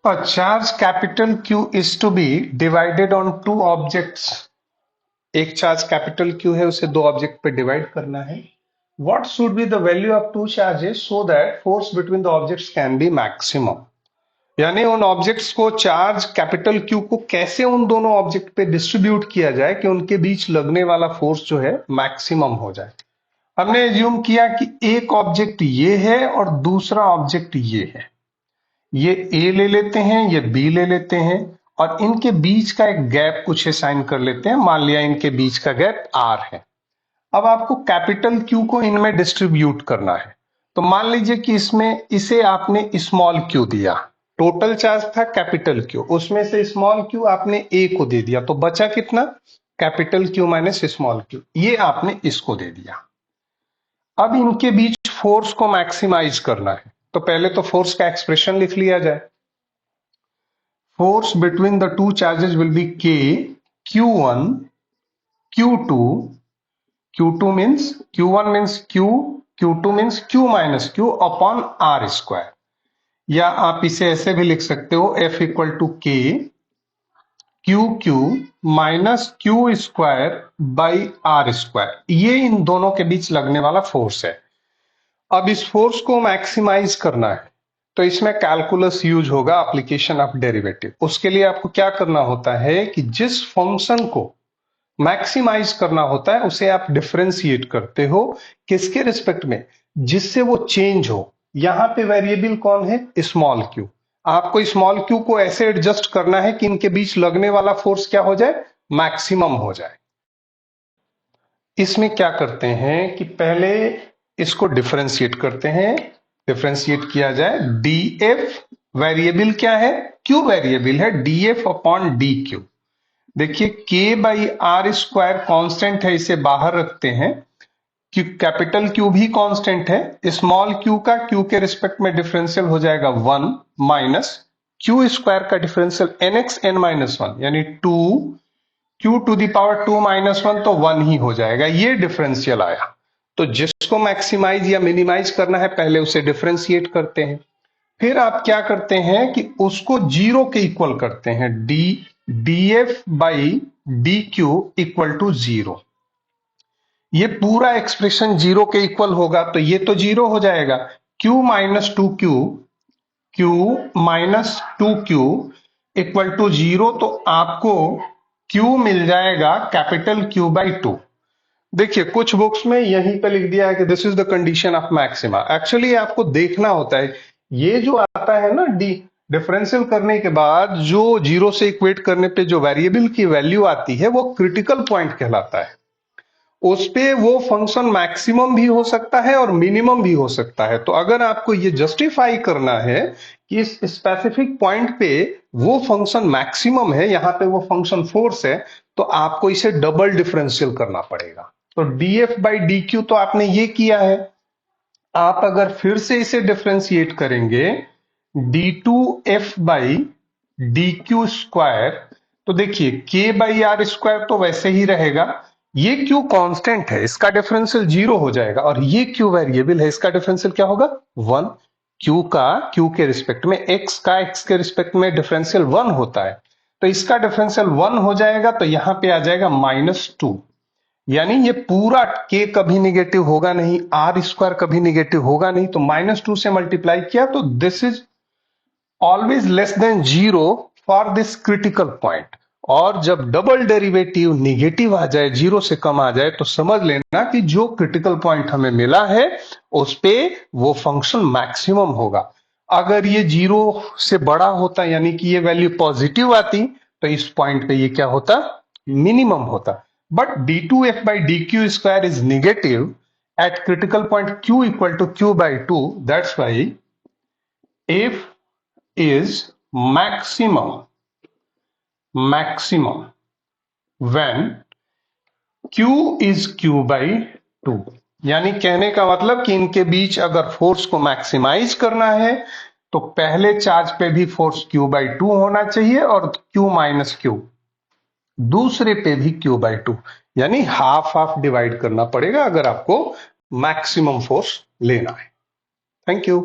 A charge capital Q is to be divided on two objects. एक charge capital Q है, उसे दो object पे डिवाइड करना है. What should be the value of two charges so that force between the objects can be maximum? यानी उन objects को चार्ज कैपिटल Q को कैसे उन दोनों ऑब्जेक्ट पे डिस्ट्रीब्यूट किया जाए कि उनके बीच लगने वाला फोर्स जो है मैक्सिमम हो जाए. हमने एज्यूम किया कि एक ऑब्जेक्ट ये है और दूसरा ऑब्जेक्ट ये है. ये ए ले लेते हैं, ये बी ले लेते हैं और इनके बीच का एक गैप कुछ असाइन कर लेते हैं. मान लिया इनके बीच का गैप आर है. अब आपको कैपिटल क्यू को इनमें डिस्ट्रीब्यूट करना है. तो मान लीजिए कि इसमें इसे आपने स्मॉल क्यू दिया. टोटल चार्ज था कैपिटल क्यू, उसमें से स्मॉल क्यू आपने ए को दे दिया, तो बचा कितना? Capital Q minus small Q. ये आपने इसको दे दिया. अब इनके बीच फोर्स को मैक्सिमाइज करना है, तो पहले तो फोर्स का एक्सप्रेशन लिख लिया जाए. Force between the two charges will be के Q1 Q2. Q2 means Q1 means Q, Q2 means Q minus Q upon R square. या आप इसे ऐसे भी लिख सकते हो F इक्वल टू के QQ minus Q square by R square. ये इन दोनों के बीच लगने वाला फोर्स है. अब इस फोर्स को मैक्सिमाइज करना है, तो इसमें कैलकुलस यूज होगा, एप्लीकेशन ऑफ डेरिवेटिव. उसके लिए आपको क्या करना होता है कि जिस फंक्शन को मैक्सिमाइज करना होता है उसे आप डिफरेंशिएट करते हो. किसके रिस्पेक्ट में? जिससे वो चेंज हो. यहां पे वेरिएबल कौन है? Small Q. आपको स्मॉल क्यू को ऐसे एडजस्ट करना है कि इनके बीच लगने वाला फोर्स क्या हो जाए? मैक्सिमम हो जाए. इसमें क्या करते हैं कि पहले इसको डिफरेंशिएट करते हैं. डिफरेंशिएट किया जाए. df वेरिएबल क्या है? क्यू वेरिएबल है. df upon dq. देखिए k by R square constant है, इसे बाहर रखते हैं. कैपिटल क्यू भी कांस्टेंट है. स्मॉल क्यू का क्यू के रिस्पेक्ट में डिफरेंशियल हो जाएगा 1 माइनस क्यू स्क्वायर का डिफरेंशियल nx n माइनस 1 यानी 2 Q to the power 2 minus 1, तो 1 ही हो जाएगा. ये डिफरेंशियल आया. तो जिसको मैक्सिमाइज या मिनिमाइज करना है पहले उसे डिफरेंशिएट करते हैं. फिर आप क्या करते हैं कि उसको जीरो के इक्वल करते हैं. df by dq equal to zero. ये पूरा एक्सप्रेशन जीरो के इक्वल होगा, तो ये तो जीरो हो जाएगा. q minus two q minus two Q equal to zero. तो आपको q मिल जाएगा कैपिटल Q बाई 2. देखिए कुछ बुक्स में यहीं पे लिख दिया है कि this is the condition of maxima. Actually आपको देखना होता है, ये जो आता है ना डिफरेंशियल करने के बाद जो जीरो से इक्वेट करने पे जो वेरिएबल की वैल्यू आती है वो क्रिटिकल पॉइंट कहलाता है. उस पे वो फंक्शन मैक्सिमम भी हो सकता है और मिनिमम भी हो सकता है. तो अगर आपको ये जस्टिफाई करना है कि इस स्पेसिफिक पॉइंट पे वो फंक्शन मैक्सिमम है, यहां पे वो फंक्शन फोर्स है, तो आपको इसे डबल डिफरेंशियल करना पड़ेगा. तो df बाई dq तो आपने ये किया है. आप अगर फिर से इसे डिफरेंशिएट करेंगे d2f बाई dq स्क्वायर, तो देखिए k बाई आर स्क्वायर तो वैसे ही रहेगा. ये q कांस्टेंट है, इसका डिफरेंशियल जीरो हो जाएगा. और ये q वेरिएबल है, इसका डिफरेंशियल क्या होगा? 1. q का q के रिस्पेक्ट में, x का x के रिस्पेक्ट में डिफरेंशियल 1 होता है, तो इसका डिफरेंशियल 1 हो जाएगा. तो यहां पे आ जाएगा -2. यानी ये पूरा k कभी निगेटिव होगा नहीं, आर स्क्वायर कभी निगेटिव होगा नहीं, तो -2 से मल्टीप्लाई किया, तो this is always less than zero for this critical point. और जब डबल डेरिवेटिव निगेटिव आ जाए, जीरो से कम आ जाए, तो समझ लेना कि जो क्रिटिकल पॉइंट हमें मिला है उस पे वो फंक्शन मैक्सिमम होगा. अगर ये जीरो से बड़ा होता, यानी कि ये वैल्यू पॉजिटिव आती, तो इस पॉइंट पे ये क्या होता? मिनिमम होता. But d2f by dq square is negative at critical point q equal to q by 2. That's why f is maximum when q is q by 2. यानी कहने का मतलब कि इनके बीच अगर फोर्स को मैक्सिमाइज करना है तो पहले चार्ज पे भी फोर्स q by 2 होना चाहिए और q माइनस q दूसरे पे भी q बाई 2, यानी हाफ हाफ डिवाइड करना पड़ेगा अगर आपको मैक्सिमम फोर्स लेना है. Thank you.